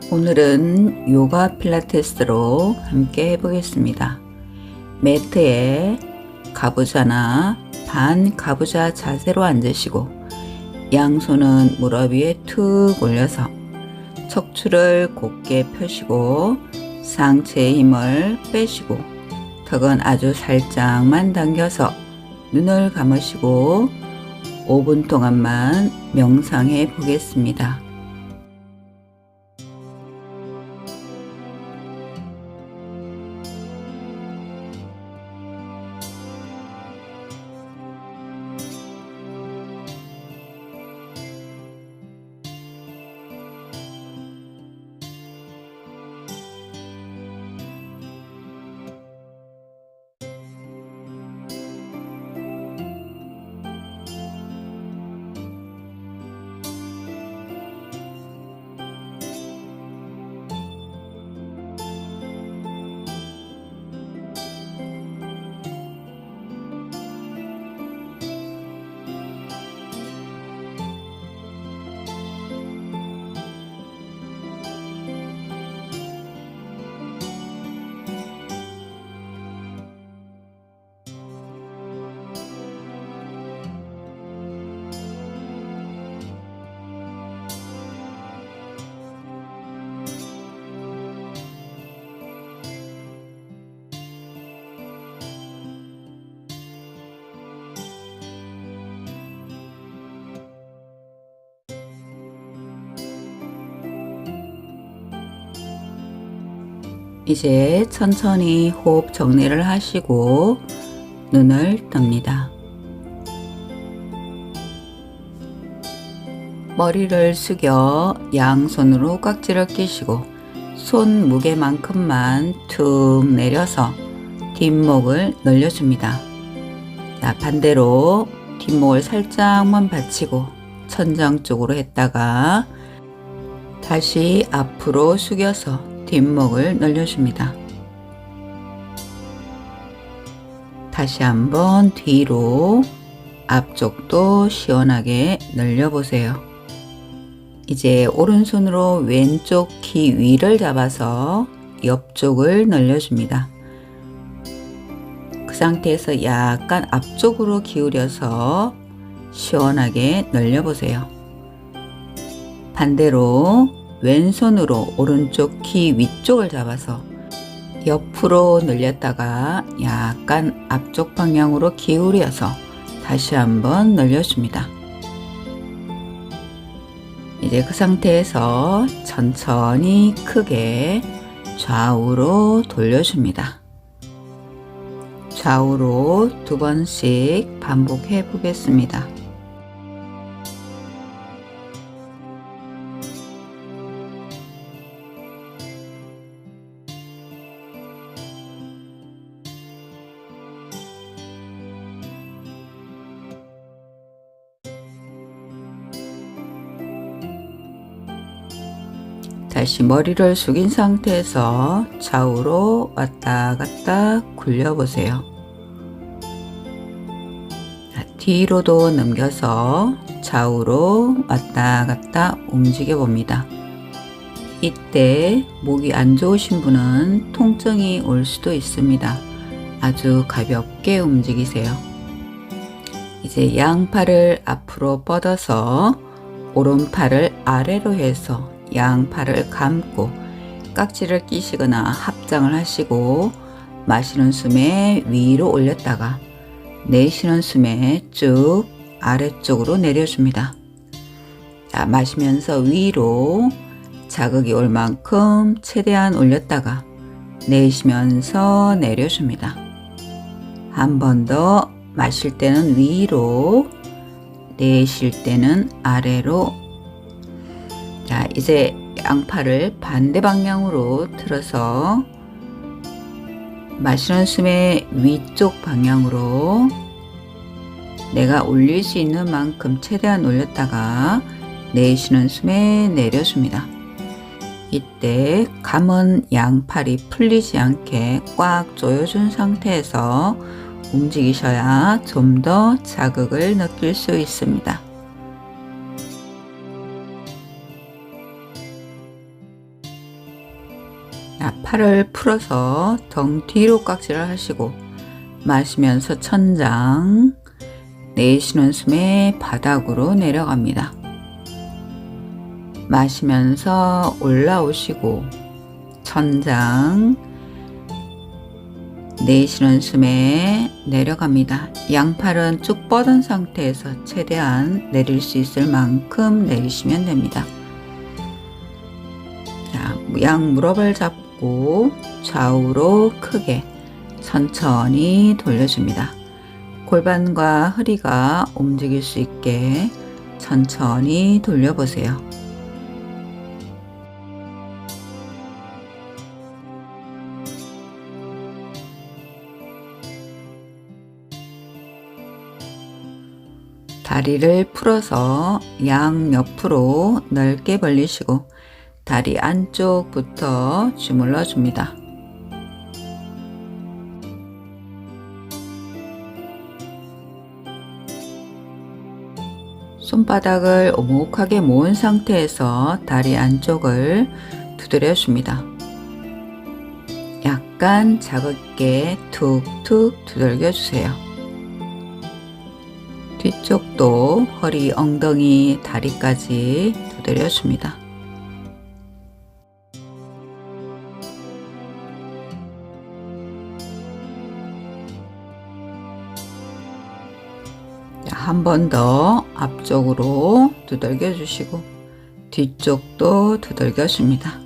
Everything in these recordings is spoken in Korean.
오늘은 요가 필라테스로 함께 해보겠습니다. 매트에 가부좌나 반가부좌 자세로 앉으시고 양손은 무릎 위에 툭 올려서 척추를 곧게 펴시고 상체의 힘을 빼시고 턱은 아주 살짝만 당겨서 눈을 감으시고 5분 동안만 명상해 보겠습니다. 이제 천천히 호흡 정리를 하시고 눈을 뜹니다. 머리를 숙여 양손으로 깍지를 끼시고 손 무게만큼만 툭 내려서 뒷목을 늘려줍니다. 반대로 뒷목을 살짝만 받치고 천장 쪽으로 했다가 다시 앞으로 숙여서 뒷목을 늘려줍니다. 다시 한번 뒤로 앞쪽도 시원하게 늘려보세요. 이제 오른손으로 왼쪽 귀 위를 잡아서 옆쪽을 늘려줍니다. 그 상태에서 약간 앞쪽으로 기울여서 시원하게 늘려보세요. 반대로 왼손으로 오른쪽 귀 위쪽을 잡아서 옆으로 늘렸다가 약간 앞쪽 방향으로 기울여서 다시 한번 늘려줍니다. 이제 그 상태에서 천천히 크게 좌우로 돌려줍니다. 좌우로 2번씩 반복해 보겠습니다. 다시 머리를 숙인 상태에서 좌우로 왔다 갔다 굴려보세요. 뒤로도 넘겨서 좌우로 왔다 갔다 움직여 봅니다. 이때 목이 안 좋으신 분은 통증이 올 수도 있습니다. 아주 가볍게 움직이세요. 이제 양팔을 앞으로 뻗어서 오른팔을 아래로 해서 양팔을 감고 깍지를 끼시거나 합장을 하시고 마시는 숨에 위로 올렸다가 내쉬는 숨에 쭉 아래쪽으로 내려줍니다. 마시면서 위로 자극이 올 만큼 최대한 올렸다가 내쉬면서 내려줍니다. 한 번 더 마실 때는 위로, 내쉴 때는 아래로. 이제 양팔을 반대 방향으로 틀어서 마시는 숨에 위쪽 방향으로 내가 올릴 수 있는 만큼 최대한 올렸다가 내쉬는 숨에 내려줍니다. 이때 감은 양팔이 풀리지 않게 꽉 조여준 상태에서 움직이셔야 좀 더 자극을 느낄 수 있습니다. 팔을 풀어서 등 뒤로 깍지를 하시고 마시면서 천장, 내쉬는 숨에 바닥으로 내려갑니다. 마시면서 올라오시고 천장, 내쉬는 숨에 내려갑니다. 양팔은 쭉 뻗은 상태에서 최대한 내릴 수 있을 만큼 내리시면 됩니다. 자, 양 무릎을 잡고 좌우로 크게 천천히 돌려줍니다. 골반과 허리가 움직일 수 있게 천천히 돌려보세요. 다리를 풀어서 양옆으로 넓게 벌리시고 다리 안쪽부터 주물러 줍니다. 손바닥을 오목하게 모은 상태에서 다리 안쪽을 두드려 줍니다. 약간 자극게 툭툭 두들겨 주세요. 뒤쪽도 허리, 엉덩이, 다리까지 두드려 줍니다. 한 번 더 앞쪽으로 두들겨 주시고 뒤쪽도 두들겨 줍니다.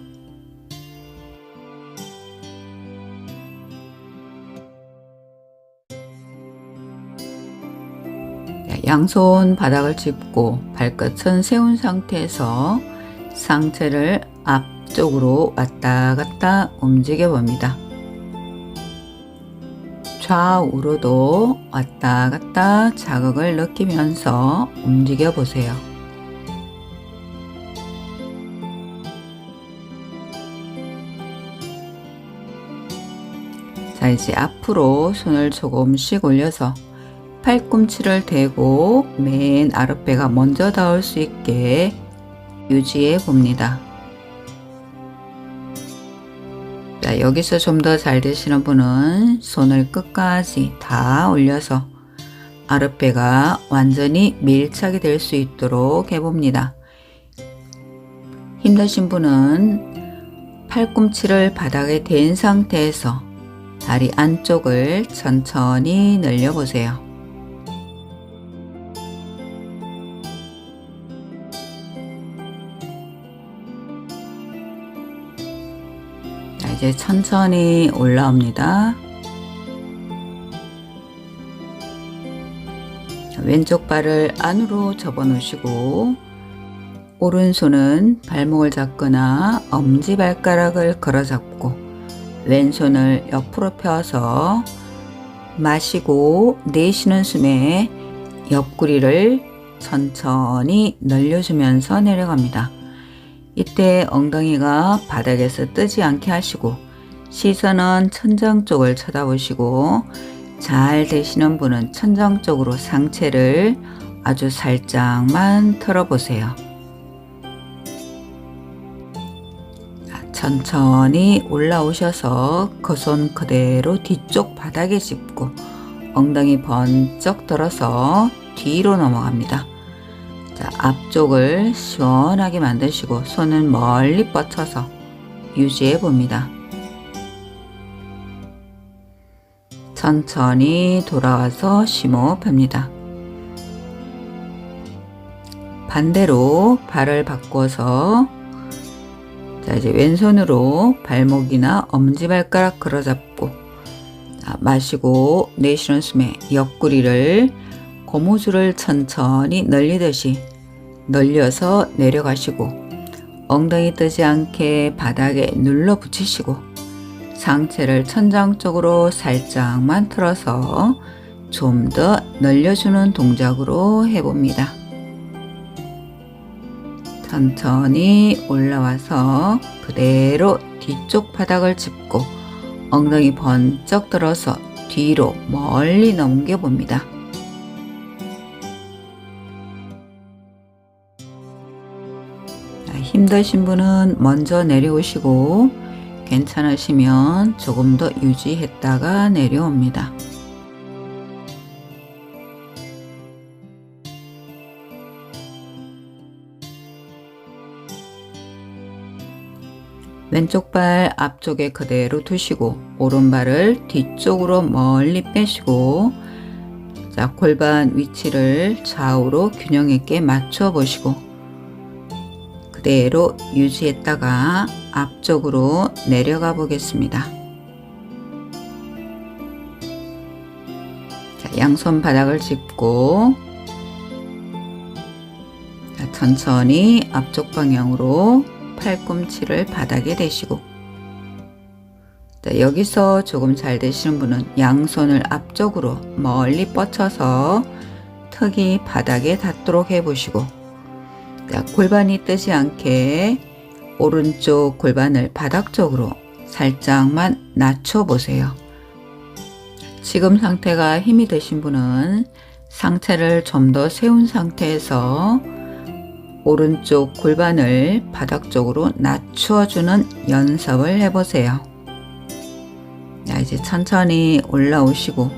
양손 바닥을 짚고 발끝은 세운 상태에서 상체를 앞쪽으로 왔다 갔다 움직여 봅니다. 좌우로도 왔다 갔다 자극을 느끼면서 움직여 보세요. 자, 이제 앞으로 손을 조금씩 올려서 팔꿈치를 대고 맨 아랫배가 먼저 닿을 수 있게 유지해 봅니다. 자, 여기서 좀 더 잘 되시는 분은 손을 끝까지 다 올려서 아랫배가 완전히 밀착이 될 수 있도록 해봅니다. 힘드신 분은 팔꿈치를 바닥에 댄 상태에서 다리 안쪽을 천천히 늘려보세요. 이제 천천히 올라옵니다. 왼쪽 발을 안으로 접어 놓으시고 오른손은 발목을 잡거나 엄지발가락을 걸어 잡고 왼손을 옆으로 펴서 마시고 내쉬는 숨에 옆구리를 천천히 늘려주면서 내려갑니다. 이때 엉덩이가 바닥에서 뜨지 않게 하시고 시선은 천장 쪽을 쳐다보시고 잘 되시는 분은 천장 쪽으로 상체를 아주 살짝만 털어보세요. 천천히 올라오셔서 그 손 그대로 뒤쪽 바닥에 짚고 엉덩이 번쩍 들어서 뒤로 넘어갑니다. 자, 앞쪽을 시원하게 만드시고 손은 멀리 뻗쳐서 유지해 봅니다. 천천히 돌아와서 심호흡합니다. 반대로 발을 바꿔서 자, 이제 왼손으로 발목이나 엄지발가락 걸어잡고 자, 마시고 내쉬는 숨에 옆구리를 고무줄을 천천히 늘리듯이 늘려서 내려가시고 엉덩이 뜨지 않게 바닥에 눌러 붙이시고 상체를 천장 쪽으로 살짝만 틀어서 좀 더 늘려주는 동작으로 해봅니다. 천천히 올라와서 그대로 뒤쪽 바닥을 짚고 엉덩이 번쩍 들어서 뒤로 멀리 넘겨봅니다. 힘드신 분은 먼저 내려오시고 괜찮으시면 조금 더 유지했다가 내려옵니다. 왼쪽 발 앞쪽에 그대로 두시고 오른발을 뒤쪽으로 멀리 빼시고, 자, 골반 위치를 좌우로 균형 있게 맞춰 보시고 그대로 유지했다가 앞쪽으로 내려가 보겠습니다. 자, 양손 바닥을 짚고, 자, 천천히 앞쪽 방향으로 팔꿈치를 바닥에 대시고, 자, 여기서 조금 잘 되시는 분은 양손을 앞쪽으로 멀리 뻗쳐서 턱이 바닥에 닿도록 해보시고, 자, 골반이 뜨지 않게 오른쪽 골반을 바닥 쪽으로 살짝만 낮춰 보세요. 지금 상태가 힘이 드신 분은 상체를 좀 더 세운 상태에서 오른쪽 골반을 바닥 쪽으로 낮춰주는 연습을 해보세요. 자, 이제 천천히 올라오시고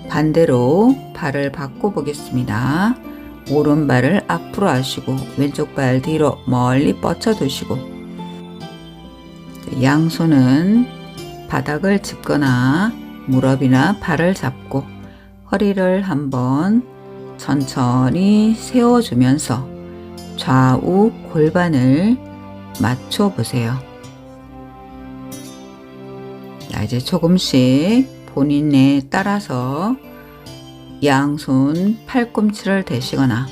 반대로 발을 바꿔 보겠습니다. 오른발을 앞으로 하시고 왼쪽 발 뒤로 멀리 뻗쳐 두시고, 양손은 바닥을 짚거나 무릎이나 발을 잡고 허리를 한번 천천히 세워주면서 좌우 골반을 맞춰 보세요. 자, 이제 조금씩 본인에 따라서 양손 팔꿈치를 대시거나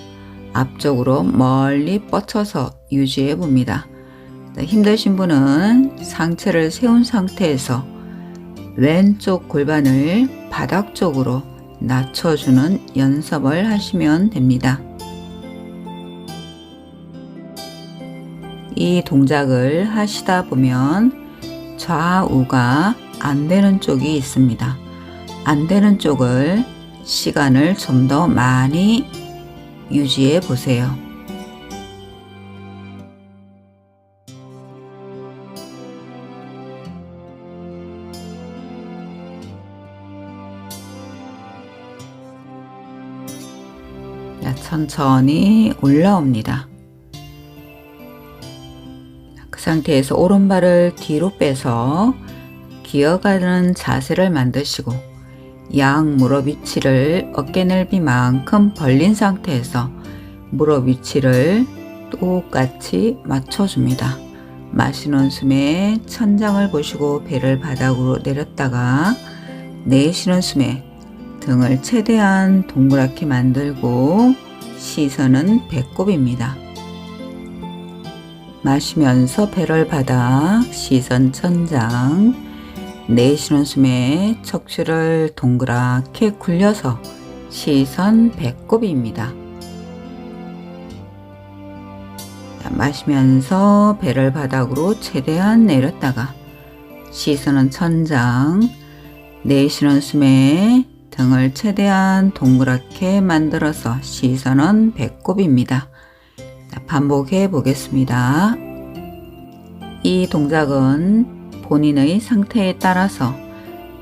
앞쪽으로 멀리 뻗쳐서 유지해 봅니다. 힘드신 분은 상체를 세운 상태에서 왼쪽 골반을 바닥 쪽으로 낮춰주는 연습을 하시면 됩니다. 이 동작을 하시다 보면 좌우가 안 되는 쪽이 있습니다. 안 되는 쪽을 시간을 좀 더 많이 유지해 보세요. 자, 천천히 올라옵니다. 그 상태에서 오른발을 뒤로 빼서 기어가는 자세를 만드시고 양 무릎 위치를 어깨 넓이만큼 벌린 상태에서 무릎 위치를 똑같이 맞춰줍니다. 마시는 숨에 천장을 보시고 배를 바닥으로 내렸다가 내쉬는 숨에 등을 최대한 동그랗게 만들고 시선은 배꼽입니다. 마시면서 배를 바닥, 시선 천장, 내쉬는 숨에 척추를 동그랗게 굴려서 시선 배꼽입니다. 자, 마시면서 배를 바닥으로 최대한 내렸다가 시선은 천장, 내쉬는 숨에 등을 최대한 동그랗게 만들어서 시선은 배꼽입니다. 자, 반복해 보겠습니다. 이 동작은 본인의 상태에 따라서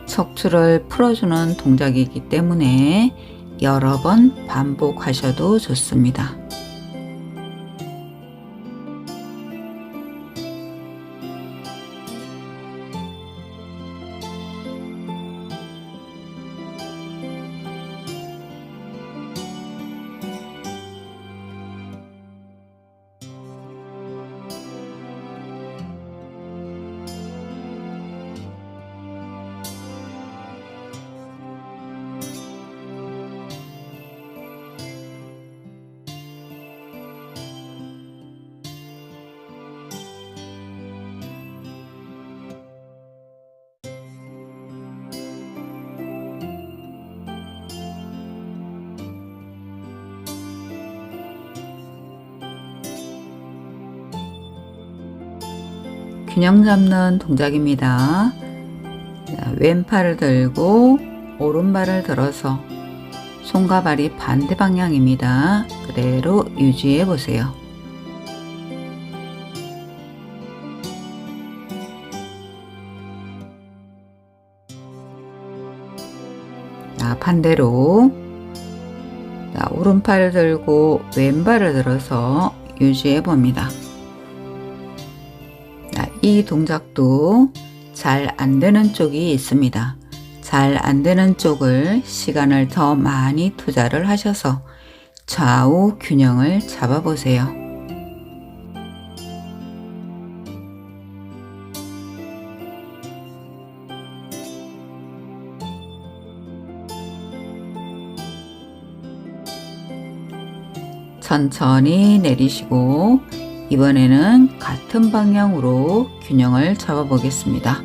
척추를 풀어주는 동작이기 때문에 여러 번 반복하셔도 좋습니다. 균형 잡는 동작입니다. 자, 왼팔을 들고 오른발을 들어서 손과 발이 반대 방향입니다. 그대로 유지해 보세요. 자, 반대로 자, 오른팔을 들고 왼발을 들어서 유지해 봅니다. 자, 이 동작도 잘 안 되는 쪽이 있습니다. 잘 안 되는 쪽을 시간을 더 많이 투자를 하셔서 좌우 균형을 잡아 보세요. 천천히 내리시고 이번에는 같은 방향으로 균형을 잡아 보겠습니다.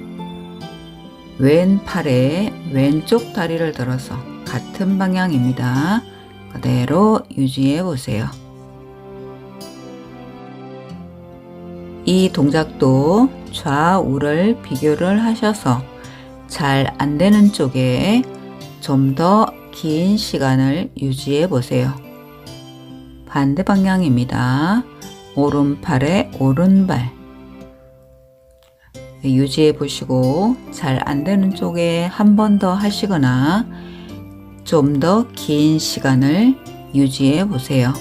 왼팔에 왼쪽 다리를 들어서 같은 방향입니다. 그대로 유지해 보세요. 이 동작도 좌우를 비교를 하셔서 잘 안 되는 쪽에 좀 더 긴 시간을 유지해 보세요. 반대 방향입니다. 오른팔에 오른발 유지해 보시고 잘 안 되는 쪽에 한 번 더 하시거나 좀 더 긴 시간을 유지해 보세요.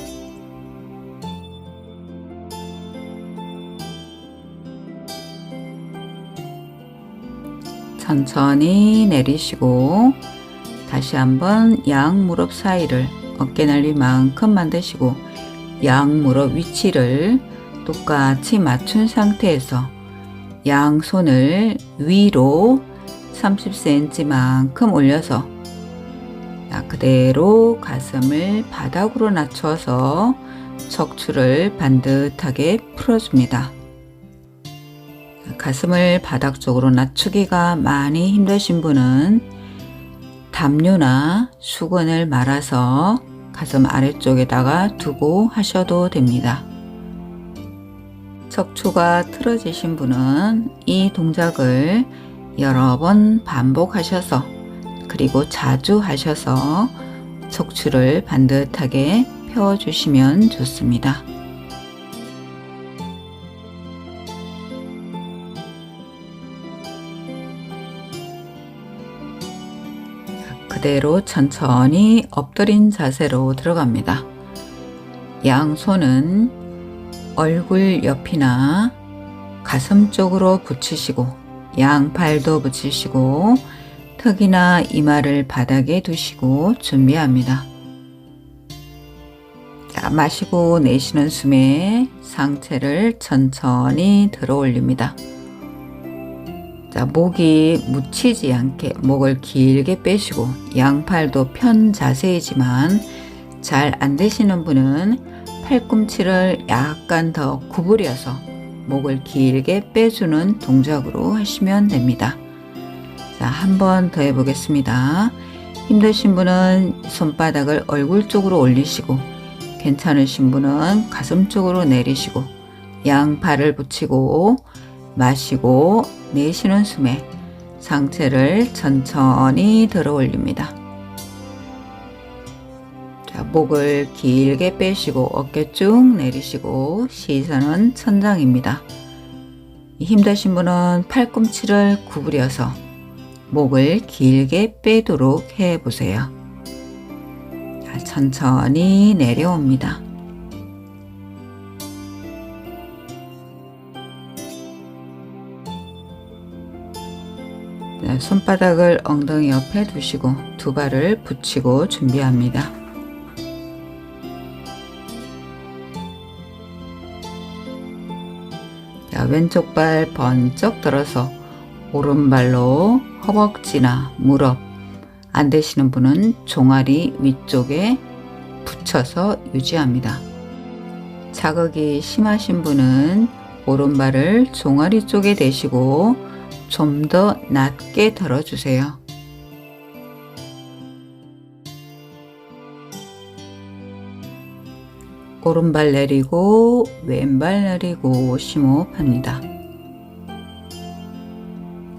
천천히 내리시고 다시 한번 양 무릎 사이를 어깨 넓이만큼 만드시고 양 무릎 위치를 똑같이 맞춘 상태에서 양손을 위로 30cm만큼 올려서 그대로 가슴을 바닥으로 낮춰서 척추를 반듯하게 풀어줍니다. 가슴을 바닥 쪽으로 낮추기가 많이 힘드신 분은 담요나 수건을 말아서 가슴 아래쪽에다가 두고 하셔도 됩니다. 척추가 틀어지신 분은 이 동작을 여러 번 반복하셔서 그리고 자주 하셔서 척추를 반듯하게 펴주시면 좋습니다. 그대로 천천히 엎드린 자세로 들어갑니다. 양손은 얼굴 옆이나 가슴 쪽으로 붙이시고 양팔도 붙이시고 턱이나 이마를 바닥에 두시고 준비합니다. 자, 마시고 내쉬는 숨에 상체를 천천히 들어 올립니다. 자, 목이 묻히지 않게 목을 길게 빼시고 양팔도 편 자세이지만 잘 안 되시는 분은 팔꿈치를 약간 더 구부려서 목을 길게 빼주는 동작으로 하시면 됩니다. 자, 한 번 더 해보겠습니다. 힘드신 분은 손바닥을 얼굴 쪽으로 올리시고 괜찮으신 분은 가슴 쪽으로 내리시고 양팔을 붙이고 마시고 내쉬는 숨에 상체를 천천히 들어 올립니다. 자, 목을 길게 빼시고 어깨 쭉 내리시고 시선은 천장입니다. 힘드신 분은 팔꿈치를 구부려서 목을 길게 빼도록 해보세요. 자, 천천히 내려옵니다. 자, 손바닥을 엉덩이 옆에 두시고 두 발을 붙이고 준비합니다. 자, 왼쪽 발 번쩍 들어서 오른발로 허벅지나 무릎, 안 되시는 분은 종아리 위쪽에 붙여서 유지합니다. 자극이 심하신 분은 오른발을 종아리 쪽에 대시고 좀 더 낮게 들어주세요. 오른발 내리고 왼발 내리고 심호흡합니다.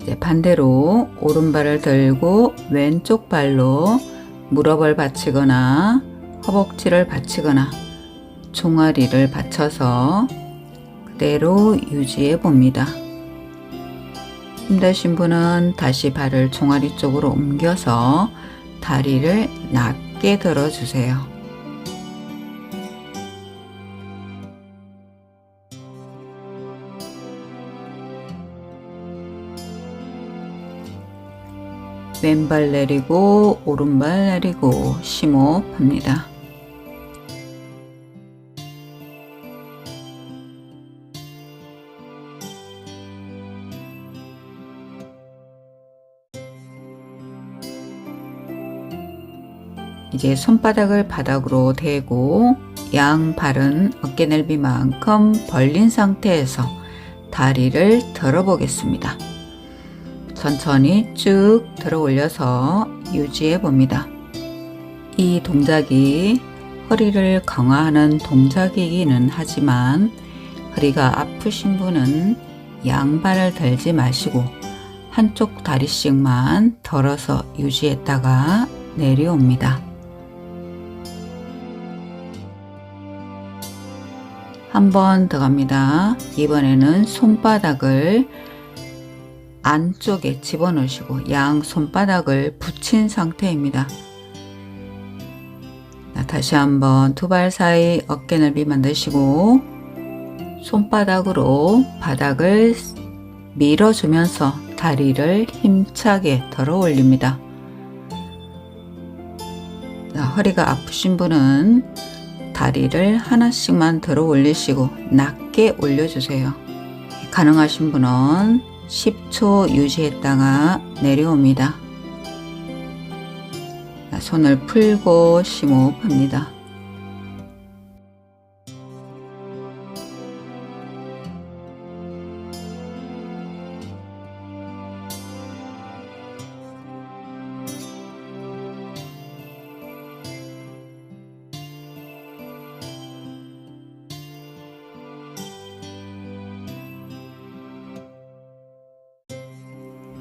이제 반대로 오른발을 들고 왼쪽 발로 무릎을 받치거나 허벅지를 받치거나 종아리를 받쳐서 그대로 유지해 봅니다. 힘드신 분은 다시 발을 종아리 쪽으로 옮겨서 다리를 낮게 들어주세요. 왼발 내리고 오른발 내리고 심호흡합니다. 이제 손바닥을 바닥으로 대고 양발은 어깨 넓이만큼 벌린 상태에서 다리를 들어 보겠습니다. 천천히 쭉 들어 올려서 유지해 봅니다. 이 동작이 허리를 강화하는 동작이기는 하지만 허리가 아프신 분은 양발을 들지 마시고 한쪽 다리씩만 들어서 유지했다가 내려옵니다. 한 번 더 갑니다. 이번에는 손바닥을 안쪽에 집어넣으시고 양 손바닥을 붙인 상태입니다. 다시 한번 두 발 사이 어깨 넓이 만드시고 손바닥으로 바닥을 밀어주면서 다리를 힘차게 들어 올립니다. 허리가 아프신 분은 다리를 하나씩만 들어 올리시고 낮게 올려주세요. 가능하신 분은 10초 유지했다가 내려옵니다. 손을 풀고 심호흡합니다.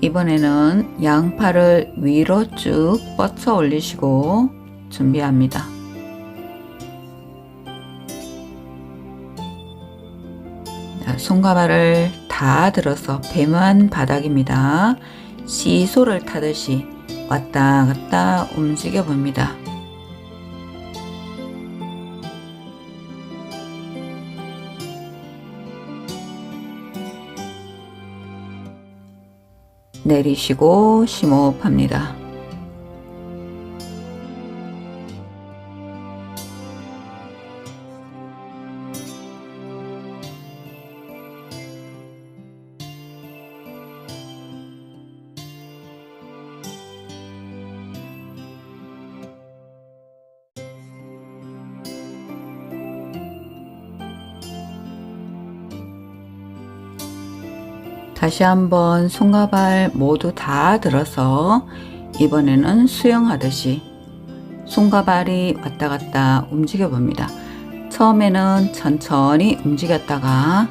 이번에는 양팔을 위로 쭉 뻗쳐 올리시고 준비합니다. 손가발을 다 들어서 배만 바닥입니다. 시소를 타듯이 왔다 갔다 움직여 봅니다. 내리시고 심호흡합니다. 다시 한번 손과 발 모두 다 들어서 이번에는 수영하듯이 손과 발이 왔다 갔다 움직여 봅니다. 처음에는 천천히 움직였다가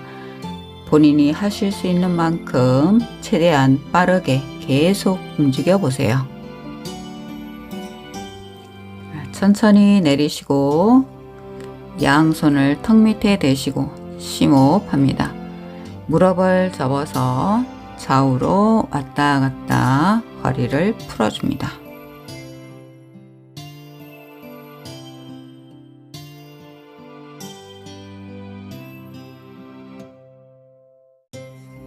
본인이 하실 수 있는 만큼 최대한 빠르게 계속 움직여 보세요. 천천히 내리시고 양손을 턱 밑에 대시고 심호흡합니다. 무릎을 접어서 좌우로 왔다 갔다 허리를 풀어줍니다.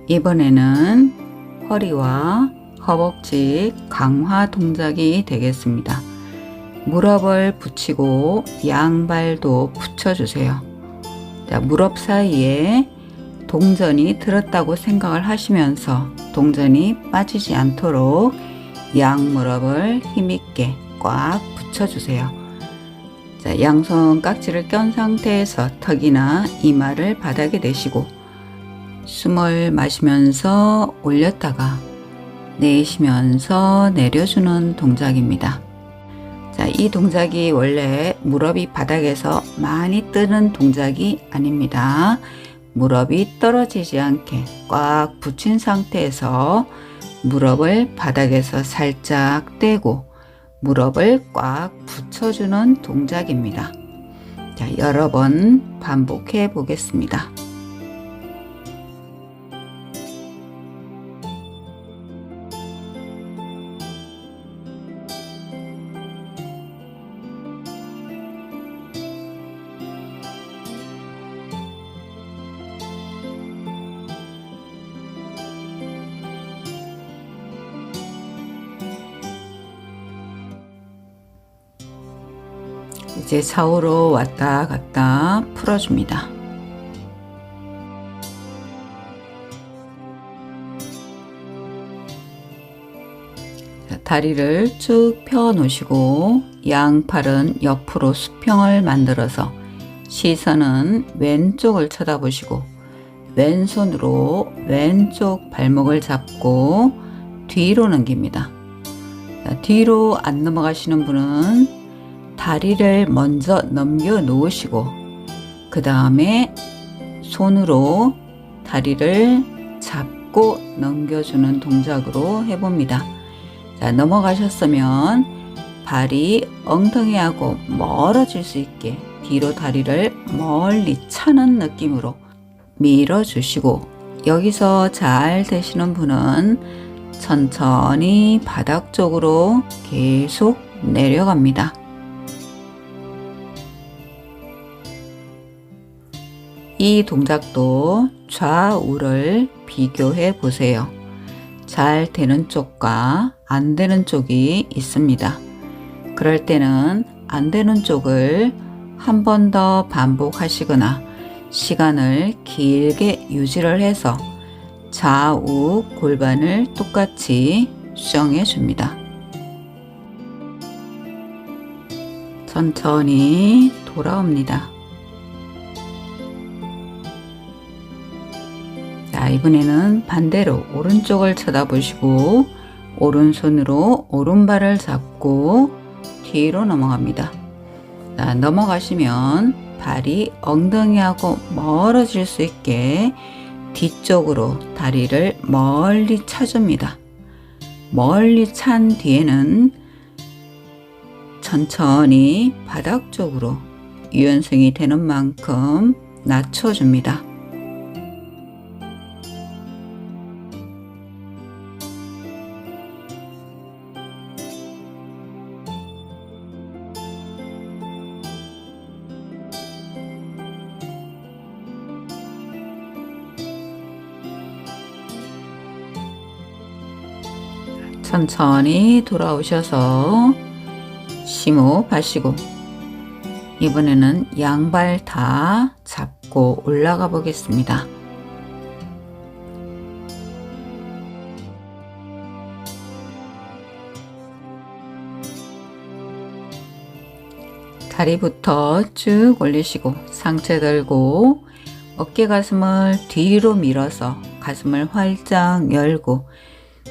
이번에는 허리와 허벅지 강화 동작이 되겠습니다. 무릎을 붙이고 양발도 붙여주세요. 무릎 사이에 동전이 들었다고 생각을 하시면서 동전이 빠지지 않도록 양무릎을 힘있게 꽉 붙여주세요. 양손 깍지를 껴 상태에서 턱이나 이마를 바닥에 대시고 숨을 마시면서 올렸다가 내쉬면서 내려주는 동작입니다. 이 동작이 원래 무릎이 바닥에서 많이 뜨는 동작이 아닙니다. 무릎이 떨어지지 않게 꽉 붙인 상태에서 무릎을 바닥에서 살짝 떼고 무릎을 꽉 붙여주는 동작입니다. 여러 번 반복해 보겠습니다. 이제 좌우로 왔다 갔다 풀어줍니다. 다리를 쭉 펴 놓으시고 양팔은 옆으로 수평을 만들어서 시선은 왼쪽을 쳐다보시고 왼손으로 왼쪽 발목을 잡고 뒤로 넘깁니다. 뒤로 안 넘어가시는 분은 다리를 먼저 넘겨 놓으시고 그 다음에 손으로 다리를 잡고 넘겨주는 동작으로 해봅니다. 자, 넘어가셨으면 발이 엉덩이하고 멀어질 수 있게 뒤로 다리를 멀리 차는 느낌으로 밀어주시고, 여기서 잘 되시는 분은 천천히 바닥 쪽으로 계속 내려갑니다. 이 동작도 좌우를 비교해 보세요. 잘 되는 쪽과 안 되는 쪽이 있습니다. 그럴 때는 안 되는 쪽을 한 번 더 반복하시거나 시간을 길게 유지를 해서 좌우 골반을 똑같이 수정해 줍니다. 천천히 돌아옵니다. 자, 이번에는 반대로 오른쪽을 쳐다보시고 오른손으로 오른발을 잡고 뒤로 넘어갑니다. 자, 넘어가시면 발이 엉덩이하고 멀어질 수 있게 뒤쪽으로 다리를 멀리 차줍니다. 멀리 찬 뒤에는 천천히 바닥 쪽으로 유연성이 되는 만큼 낮춰줍니다. 천천히 돌아오셔서 심호흡 하시고 이번에는 양발 다 잡고 올라가 보겠습니다. 다리부터 쭉 올리시고 상체 들고 어깨 가슴을 뒤로 밀어서 가슴을 활짝 열고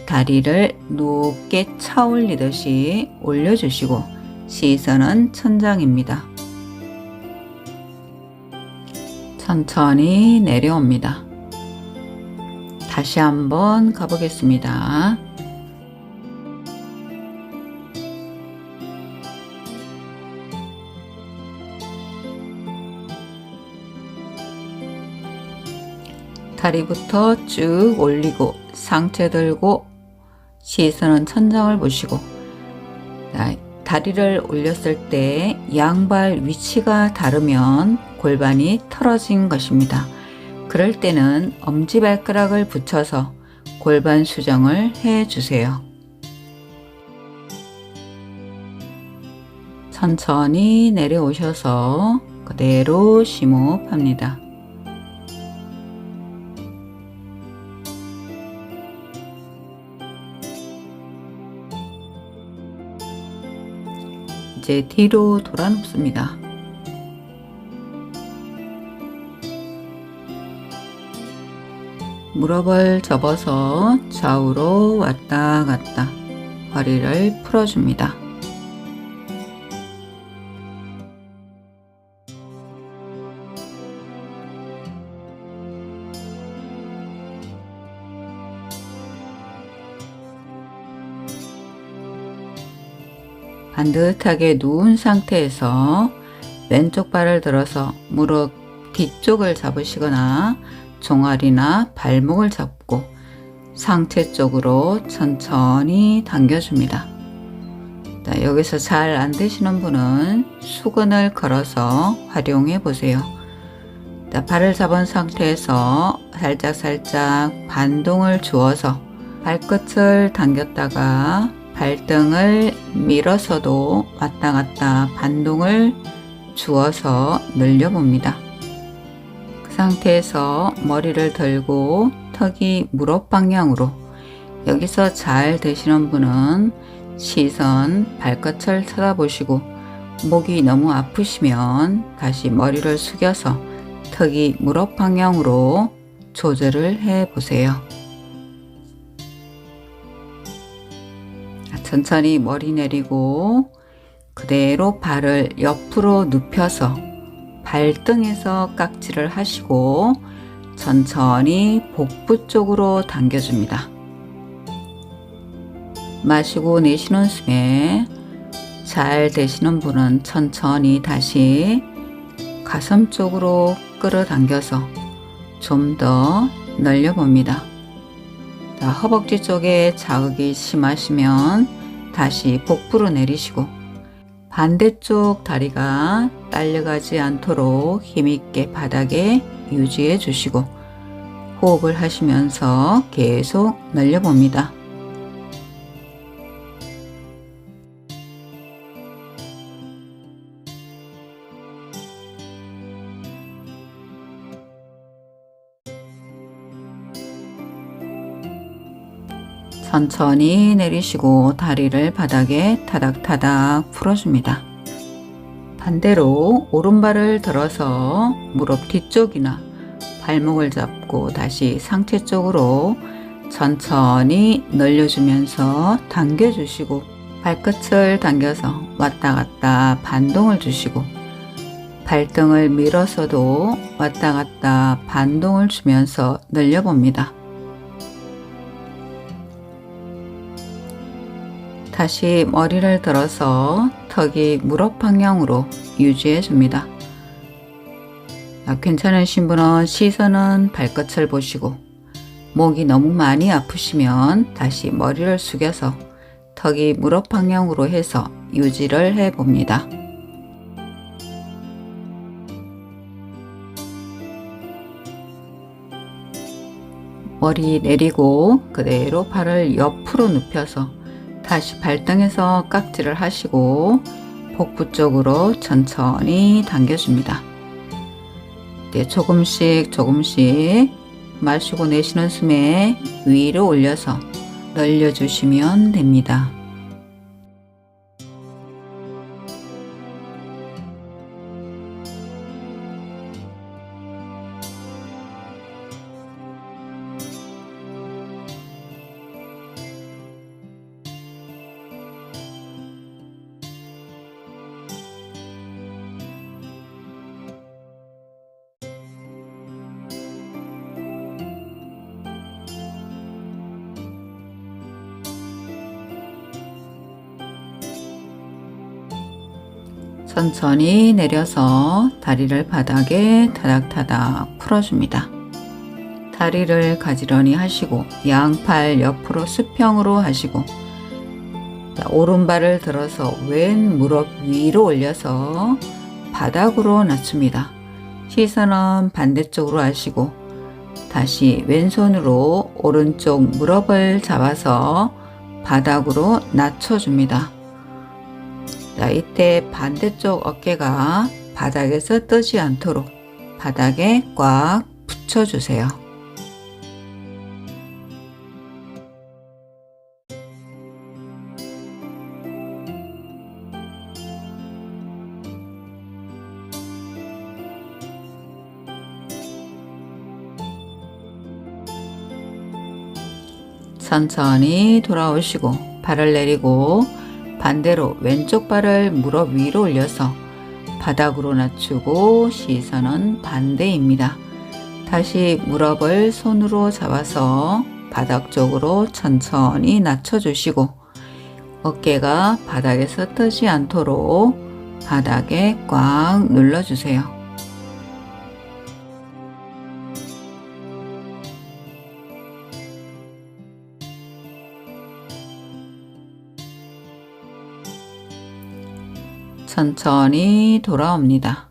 다리를 높게 차 올리듯이 올려주시고 시선은 천장입니다. 천천히 내려옵니다. 다시 한번 가보겠습니다. 다리부터 쭉 올리고 상체 들고 시선은 천장을 보시고, 다리를 올렸을 때 양발 위치가 다르면 골반이 틀어진 것입니다. 그럴 때는 엄지발가락을 붙여서 골반 수정을 해 주세요. 천천히 내려오셔서 그대로 심호흡합니다. 이제 뒤로 돌아 눕습니다. 무릎을 접어서 좌우로 왔다 갔다 허리를 풀어줍니다. 반듯하게 누운 상태에서 왼쪽 발을 들어서 무릎 뒤쪽을 잡으시거나 종아리나 발목을 잡고 상체 쪽으로 천천히 당겨줍니다. 자, 여기서 잘 안 되시는 분은 수근을 걸어서 활용해 보세요. 자, 발을 잡은 상태에서 살짝 반동을 주어서 발끝을 당겼다가 발등을 밀어서도 왔다 갔다 반동을 주어서 늘려봅니다. 그 상태에서 머리를 들고 턱이 무릎 방향으로, 여기서 잘 되시는 분은 시선 발끝을 쳐다보시고, 목이 너무 아프시면 다시 머리를 숙여서 턱이 무릎 방향으로 조절을 해 보세요. 천천히 머리 내리고 그대로 발을 옆으로 눕혀서 발등에서 깍지를 하시고 천천히 복부 쪽으로 당겨줍니다. 마시고 내쉬는 숨에 잘 되시는 분은 천천히 다시 가슴 쪽으로 끌어당겨서 좀 더 늘려봅니다. 자, 허벅지 쪽에 자극이 심하시면 다시 복부로 내리시고 반대쪽 다리가 딸려가지 않도록 힘있게 바닥에 유지해 주시고 호흡을 하시면서 계속 늘려봅니다. 천천히 내리시고 다리를 바닥에 타닥타닥 풀어줍니다. 반대로 오른발을 들어서 무릎 뒤쪽이나 발목을 잡고 다시 상체 쪽으로 천천히 늘려주면서 당겨주시고 발끝을 당겨서 왔다 갔다 반동을 주시고 발등을 밀어서도 왔다 갔다 반동을 주면서 늘려봅니다. 다시 머리를 들어서 턱이 무릎 방향으로 유지해 줍니다. 괜찮으신 분은 시선은 발끝을 보시고 목이 너무 많이 아프시면 다시 머리를 숙여서 턱이 무릎 방향으로 해서 유지를 해 봅니다. 머리 내리고 그대로 발을 옆으로 눕혀서 다시 발등에서 깍지를 하시고 복부 쪽으로 천천히 당겨줍니다. 네, 조금씩 마시고 내쉬는 숨에 위로 올려서 늘려주시면 됩니다. 천천히 내려서 다리를 바닥에 타닥타닥 풀어줍니다. 다리를 가지런히 하시고 양팔 옆으로 수평으로 하시고 오른발을 들어서 왼 무릎 위로 올려서 바닥으로 낮춥니다. 시선은 반대쪽으로 하시고 다시 왼손으로 오른쪽 무릎을 잡아서 바닥으로 낮춰줍니다. 자, 이때 반대쪽 어깨가 바닥에서 뜨지 않도록 바닥에 꽉 붙여주세요. 천천히 돌아오시고 발을 내리고 반대로 왼쪽 발을 무릎 위로 올려서 바닥으로 낮추고 시선은 반대입니다. 다시 무릎을 손으로 잡아서 바닥 쪽으로 천천히 낮춰주시고 어깨가 바닥에서 뜨지 않도록 바닥에 꽉 눌러주세요. 천천히 돌아옵니다.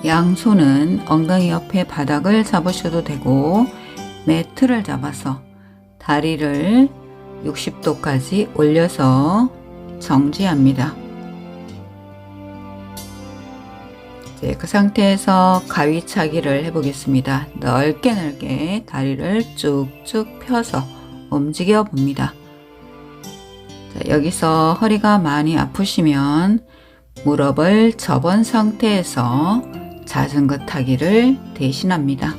양손은 엉덩이 옆에 바닥을 잡으셔도 되고 매트를 잡아서 다리를 60도까지 올려서 정지합니다. 이제 그 상태에서 가위차기를 해보겠습니다. 넓게 다리를 쭉쭉 펴서 움직여 봅니다. 자, 여기서 허리가 많이 아프시면 무릎을 접은 상태에서 자전거 타기를 대신합니다.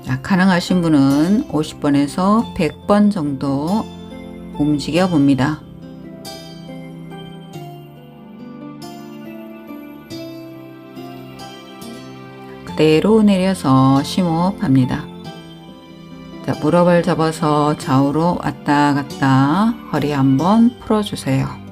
자, 가능하신 분은 50번에서 100번 정도 움직여 봅니다. 그대로 내려서 심호흡합니다. 자, 무릎을 접어서 좌우로 왔다 갔다 허리 한번 풀어주세요.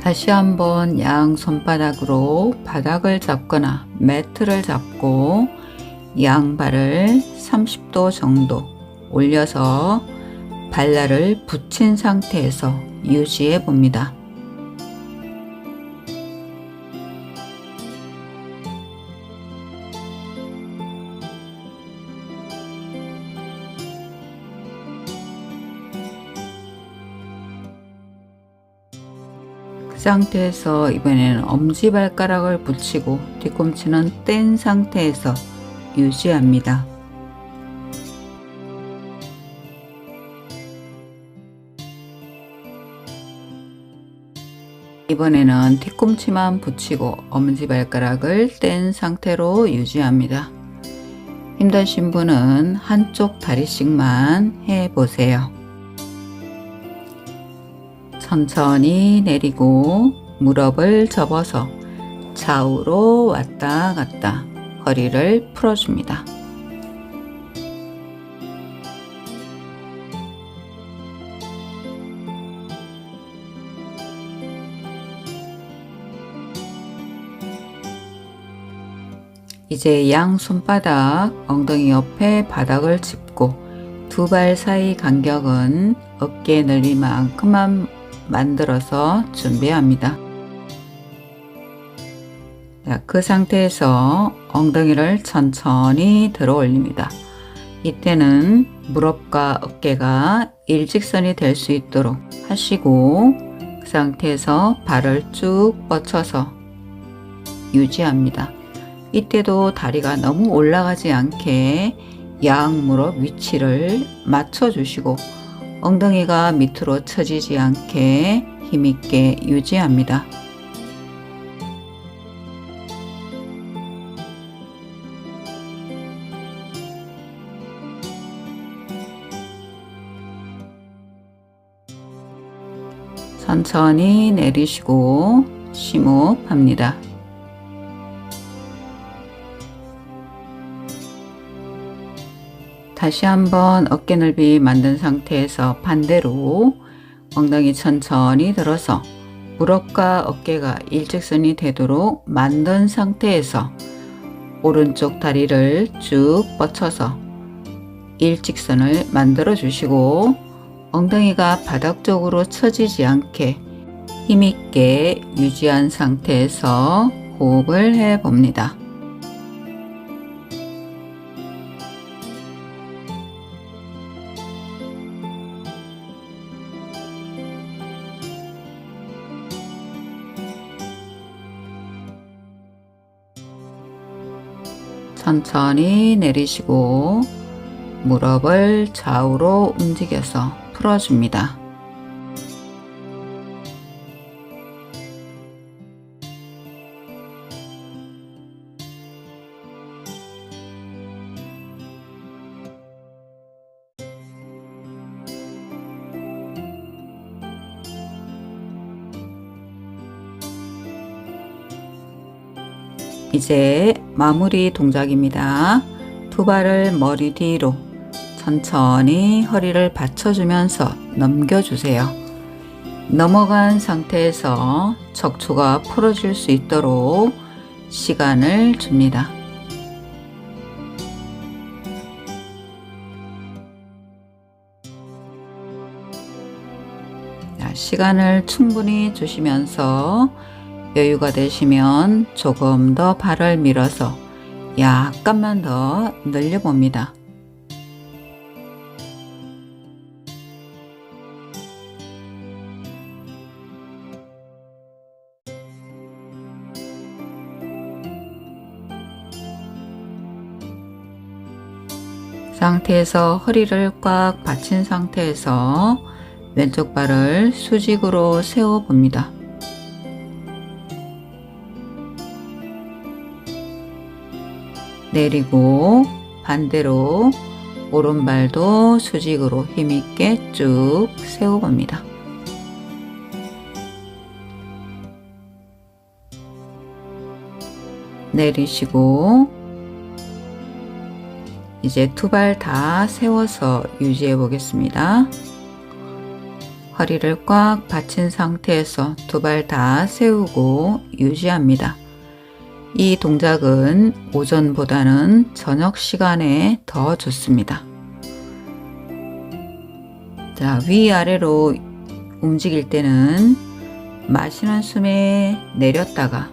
다시 한번 양 손바닥으로 바닥을 잡거나 매트를 잡고 양발을 30도 정도 올려서 발날을 붙인 상태에서 유지해 봅니다. 그 상태에서 이번에는 엄지발가락을 붙이고 뒤꿈치는 뗀 상태에서 유지합니다. 이번에는 뒤꿈치만 붙이고 엄지발가락을 뗀 상태로 유지합니다. 힘드신 분은 한쪽 다리씩만 해보세요. 천천히 내리고 무릎을 접어서 좌우로 왔다 갔다 허리를 풀어줍니다. 이제 양 손바닥 엉덩이 옆에 바닥을 짚고 두 발 사이 간격은 어깨 넓이만큼만 만들어서 준비합니다. 자, 그 상태에서 엉덩이를 천천히 들어 올립니다. 이때는 무릎과 어깨가 일직선이 될 수 있도록 하시고 그 상태에서 발을 쭉 뻗쳐서 유지합니다. 이때도 다리가 너무 올라가지 않게 양 무릎 위치를 맞춰 주시고 엉덩이가 밑으로 처지지 않게 힘있게 유지합니다. 천천히 내리시고 심호흡합니다. 다시 한번 어깨 넓이 만든 상태에서 반대로 엉덩이 천천히 들어서 무릎과 어깨가 일직선이 되도록 만든 상태에서 오른쪽 다리를 쭉 뻗쳐서 일직선을 만들어 주시고 엉덩이가 바닥 쪽으로 처지지 않게 힘있게 유지한 상태에서 호흡을 해 봅니다. 천천히 내리시고 무릎을 좌우로 움직여서 풀어줍니다. 이제 마무리 동작입니다. 두 발을 머리 뒤로 천천히 허리를 받쳐주면서 넘겨주세요. 넘어간 상태에서 척추가 풀어질 수 있도록 시간을 줍니다. 시간을 충분히 주시면서 여유가 되시면 조금 더 발을 밀어서 약간만 더 늘려봅니다. 상태에서 허리를 꽉 받친 상태에서 왼쪽 발을 수직으로 세워 봅니다. 내리고 반대로 오른발도 수직으로 힘있게 쭉 세워 봅니다. 내리시고 이제 두 발 다 세워서 유지해 보겠습니다. 허리를 꽉 받친 상태에서 두 발 다 세우고 유지합니다. 이 동작은 오전보다는 저녁 시간에 더 좋습니다. 자, 위아래로 움직일 때는 마시는 숨에 내렸다가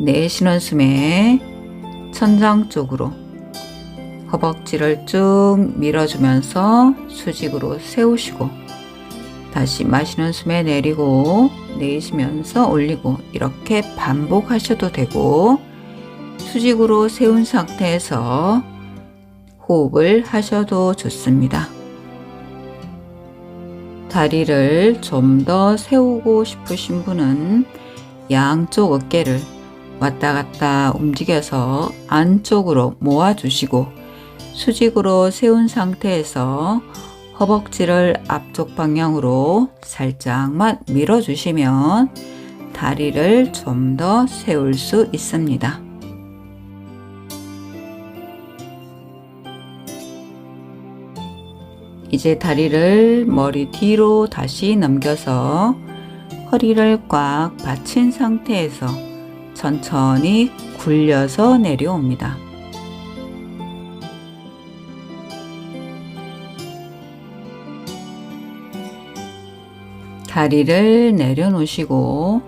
내쉬는 숨에 천장 쪽으로 허벅지를 쭉 밀어주면서 수직으로 세우시고 다시 마시는 숨에 내리고 내쉬면서 올리고 이렇게 반복하셔도 되고 수직으로 세운 상태에서 호흡을 하셔도 좋습니다. 다리를 좀 더 세우고 싶으신 분은 양쪽 어깨를 왔다 갔다 움직여서 안쪽으로 모아주시고 수직으로 세운 상태에서 허벅지를 앞쪽 방향으로 살짝만 밀어주시면 다리를 좀 더 세울 수 있습니다. 이제 다리를 머리 뒤로 다시 넘겨서 허리를 꽉 받친 상태에서 천천히 굴려서 내려옵니다. 다리를 내려놓으시고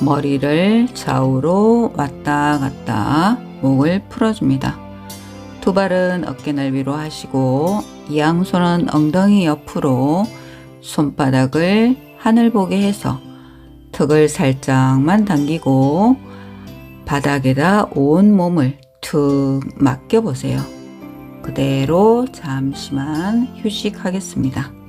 머리를 좌우로 왔다 갔다 목을 풀어줍니다. 두 발은 어깨 넓이로 하시고 양손은 엉덩이 옆으로 손바닥을 하늘 보게 해서 턱을 살짝만 당기고 바닥에다 온 몸을 툭 맡겨보세요. 그대로 잠시만 휴식하겠습니다.